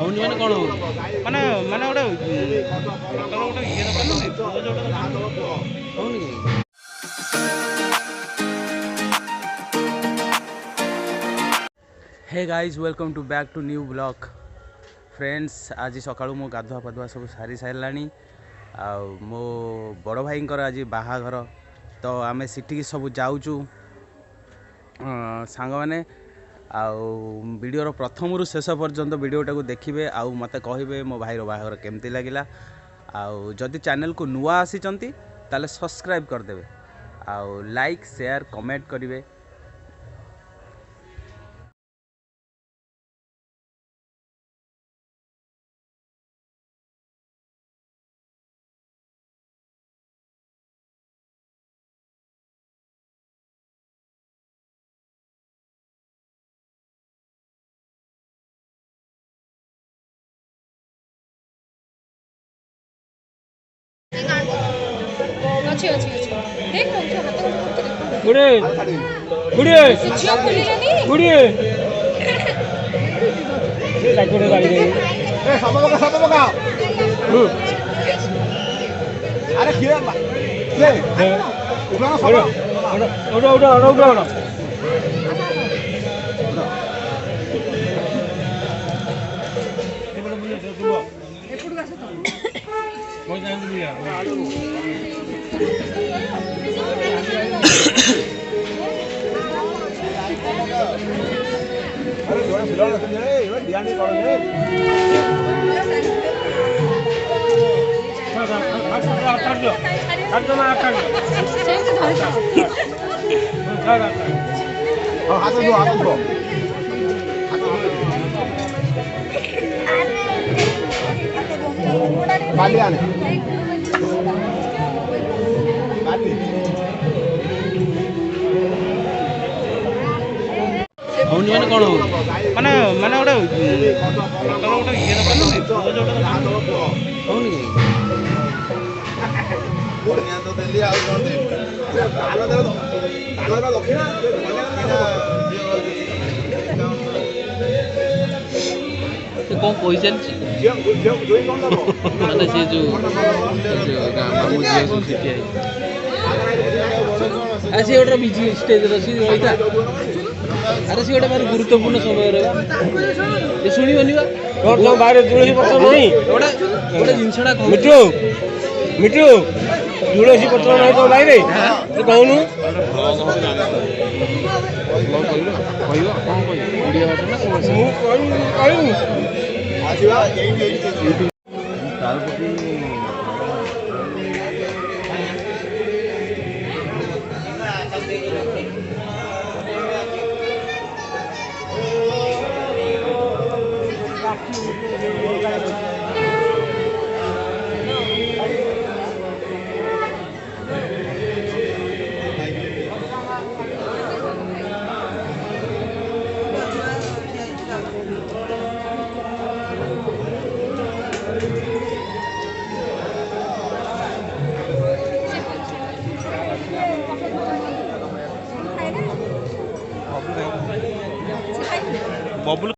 ହଉନି ମାନେ କ'ଣ ହଉନି? ମାନେ ମାନେ ଗୋଟେ ଗୋଟେ ଇଏ ହଉନି କାହିଁକି? Hey guys welcome to back to new blog friends. आज सकाळू मो गाधुआ पाधुआ सब सारी सारानी मो बड़ भाई आज बाहाघर तो आम सिटी सब जाऊँ सांग मैंने वीडियो प्रथम रु शेष पर्यंत वीडियोटा को देखिए आउ मत कहे मो भाईर बाहाघर केमती लगिला जदि चैनल को नुआ आसी ताले सब्सक्राइब करदेवे आउ लाइक शेयर कमेंट करेंगे। अच्छी अच्छी अच्छी देख बंधु हाथ गुड़े गुड़े झियो खोलिलानी गुड़े ए गाड़ी गाड़ी ए सब बका अरे किरा ले उठा सब उठा उठा उठा उठा एपुड गास तो कोई जान दिया अरे जोड़ा फिलौल रख दे ये ध्यान नहीं करो रे काट दो ना काट सेम तो धर हाथ दो हाथ दो बाली आने बाली हौनी माने कौन हो माने माने गोटे गोटे इए हौनी से कौन कही चलती माने से जो मामू जी सब सीटी आई ऐसे गोटे बिजी स्टेज रही रहीता अरे सी गोटे भारी गुरुत्वपूर्ण समय ये शुणबनी बाहर तुलसी पत्र नहीं गोटे गोटे जिनसा मिठू मिठू तुलसी पत्र नहीं तो बाहर तू कहूनु बबुल